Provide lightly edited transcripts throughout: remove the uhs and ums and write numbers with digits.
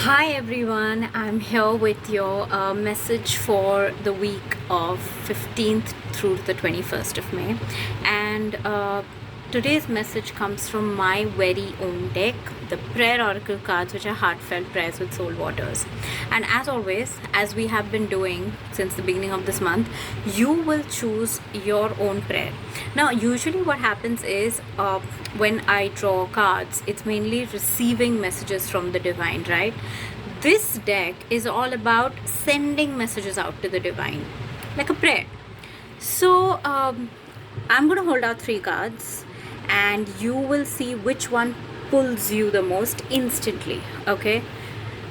Hi everyone, I'm here with your message for the week of 15th through the 21st of May. And today's message comes from my very own deck, the Prayer Oracle cards, which are heartfelt prayers with soul waters. And as always, as we have been doing since the beginning of this month, you will choose your own prayer. Now, usually what happens is when I draw cards, it's mainly receiving messages from the divine, right? This deck is all about sending messages out to the divine, like a prayer. So, I'm going to hold out 3 cards and you will see which one pulls you the most instantly, okay?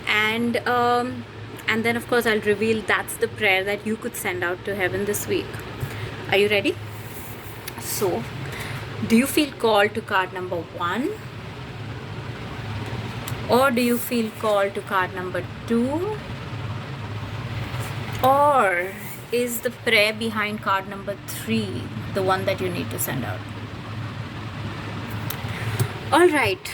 And then of course I'll reveal that's the prayer that you could send out to heaven this week. Are you ready? So, do you feel called to card number 1? Or do you feel called to card number 2? Or is the prayer behind card number 3 the one that you need to send out? All right.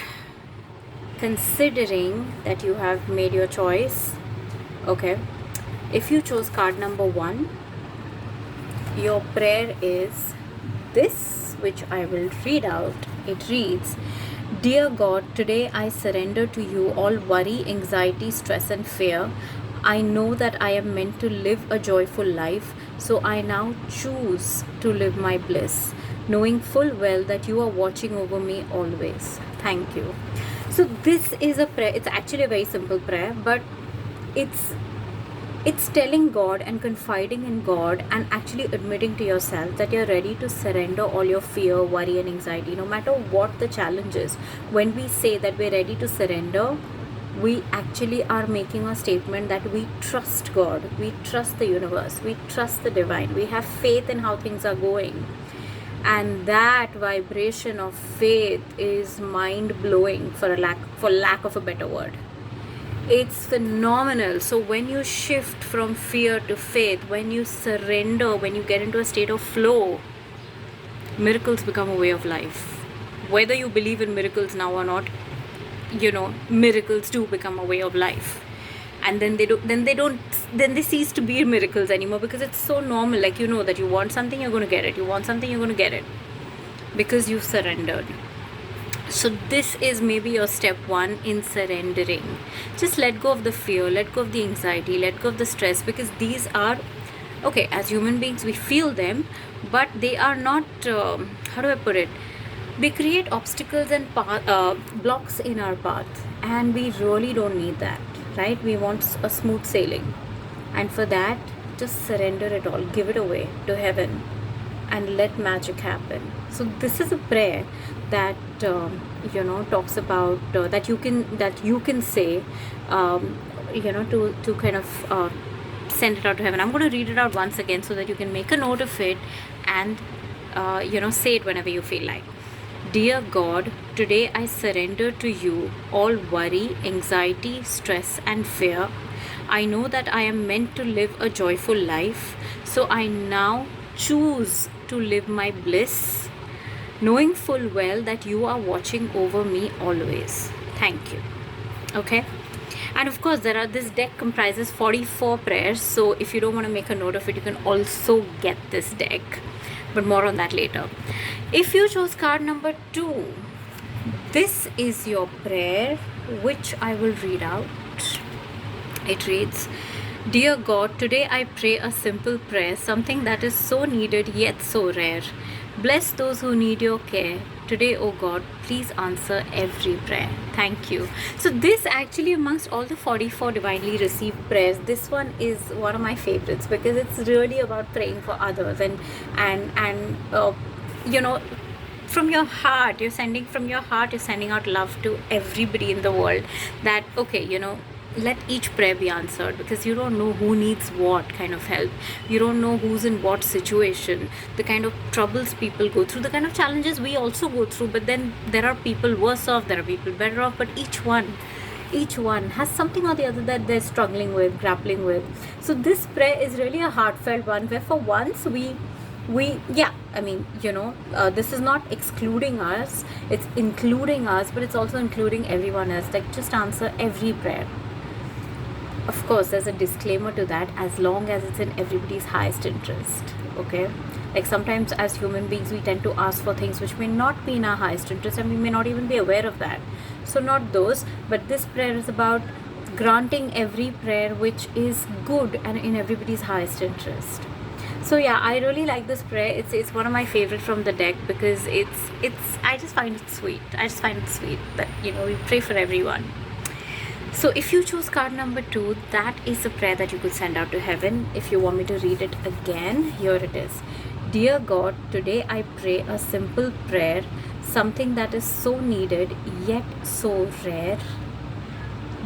Considering that you have made your choice, okay, if you chose card number 1, your prayer is this, which I will read out. It reads, Dear God, today I surrender to you all worry, anxiety, stress and fear. I know that I am meant to live a joyful life, so I now choose to live my bliss, knowing full well that you are watching over me always. Thank you. So this is a prayer. It's actually a very simple prayer, but it's telling God and confiding in God and actually admitting to yourself that you're ready to surrender all your fear, worry and anxiety, no matter what the challenge is. When we say that we're ready to surrender, we actually are making a statement that we trust God, we trust the universe, we trust the divine, we have faith in how things are going. And that vibration of faith is mind-blowing, for lack of a better word. It's phenomenal. So when you shift from fear to faith, when you surrender, when you get into a state of flow, miracles become a way of life. Whether you believe in miracles now or not, miracles do become a way of life. And then they cease to be miracles anymore, because it's so normal. Like, that you want something, you're going to get it. You want something, you're going to get it, because you surrendered. So this is maybe your step 1 in surrendering. Just let go of the fear, let go of the anxiety, let go of the stress, because these are, okay, as human beings we feel them, but they are not, how do I put it, they create obstacles and blocks in our path, and we really don't need that, right? We want a smooth sailing, and for that, just surrender it all, give it away to heaven, and let magic happen. So this is a prayer that talks about that you can say to kind of send it out to heaven. I'm going to read it out once again so that you can make a note of it and say it whenever you feel like. Dear God, today I surrender to you all worry, anxiety, stress and fear. I know that I am meant to live a joyful life, so I now choose to live my bliss, knowing full well that you are watching over me always. Thank you. Okay. And of course, this deck comprises 44 prayers. So if you don't want to make a note of it, you can also get this deck. But more on that later. If you chose card number 2, this is your prayer, which I will read out. It reads, Dear God, today I pray a simple prayer, something that is so needed yet so rare. Bless those who need your care. Today, oh God, please answer every prayer. Thank you. So this actually, amongst all the 44 divinely received prayers, this one is one of my favorites, because it's really about praying for others and from your heart. You're sending from your heart. You're sending out love to everybody in the world. That, okay, let each prayer be answered, because you don't know who needs what kind of help. You don't know who's in what situation, the kind of troubles people go through, the kind of challenges we also go through. But then there are people worse off, there are people better off, but each one has something or the other that they're struggling with, grappling with. So this prayer is really a heartfelt one, where for once this is not excluding us, it's including us, but it's also including everyone else. Like, just answer every prayer. Of course, there's a disclaimer to that, as long as it's in everybody's highest interest. Okay, like sometimes as human beings we tend to ask for things which may not be in our highest interest, and we may not even be aware of that. So not those, but this prayer is about granting every prayer which is good and in everybody's highest interest. So yeah, I really like this prayer. It's one of my favorite from the deck, because it's I just find it sweet. I just find it sweet that, you know, we pray for everyone. So if you choose card number 2, that is a prayer that you could send out to heaven. If you want me to read it again, here it is. Dear God, today I pray a simple prayer, something that is so needed yet so rare.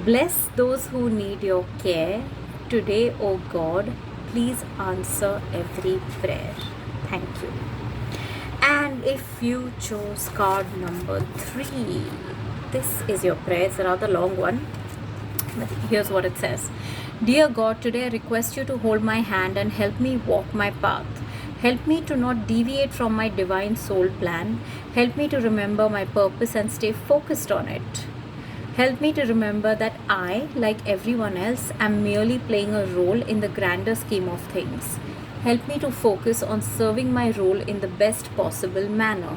Bless those who need your care. Today, oh God, please answer every prayer. Thank you. And if you chose card number 3, this is your prayer. It's a rather long one. But here's what it says. Dear God, today I request you to hold my hand and help me walk my path. Help me to not deviate from my divine soul plan. Help me to remember my purpose and stay focused on it. Help me to remember that I, like everyone else, am merely playing a role in the grander scheme of things. Help me to focus on serving my role in the best possible manner,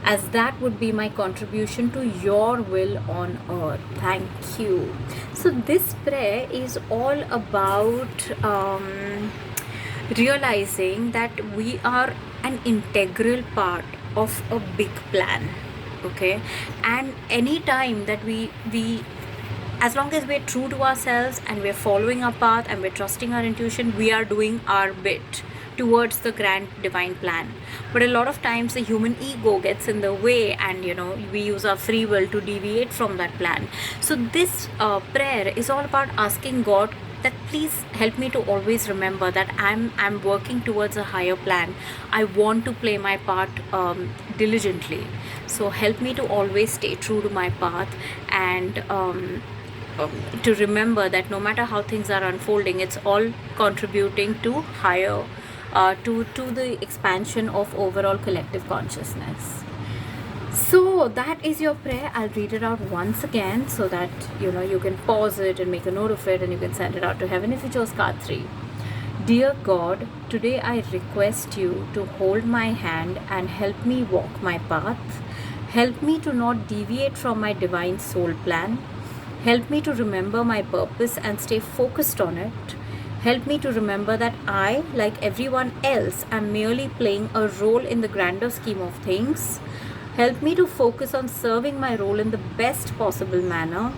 as that would be my contribution to your will on earth. Thank you. So this prayer is all about realizing that we are an integral part of a big plan. Okay, and any time that we as long as we're true to ourselves and we're following our path and we're trusting our intuition, we are doing our bit towards the grand divine plan. But a lot of times the human ego gets in the way, and you know, we use our free will to deviate from that plan. So this prayer is all about asking God that please help me to always remember that I'm working towards a higher plan. I want to play my part diligently. So help me to always stay true to my path, and to remember that no matter how things are unfolding, it's all contributing to higher to the expansion of overall collective consciousness. So that is your prayer. I'll read it out once again so that, you know, you can pause it and make a note of it, and you can send it out to heaven if you chose card 3. Dear God, today I request you to hold my hand and help me walk my path. Help me to not deviate from my divine soul plan. Help me to remember my purpose and stay focused on it. Help me to remember that I, like everyone else, am merely playing a role in the grander scheme of things. Help me to focus on serving my role in the best possible manner,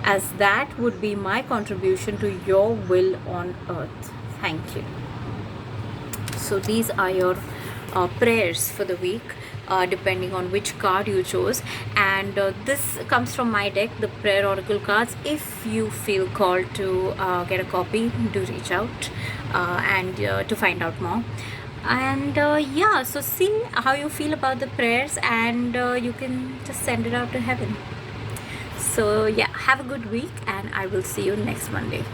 as that would be my contribution to your will on earth. Thank you. So these are your prayers for the week, depending on which card you chose. And this comes from my deck, the prayer oracle cards. If you feel called to get a copy, do reach out and to find out more. And yeah, so see how you feel about the prayers, and you can just send it out to heaven. So yeah, have a good week, and I will see you next Monday.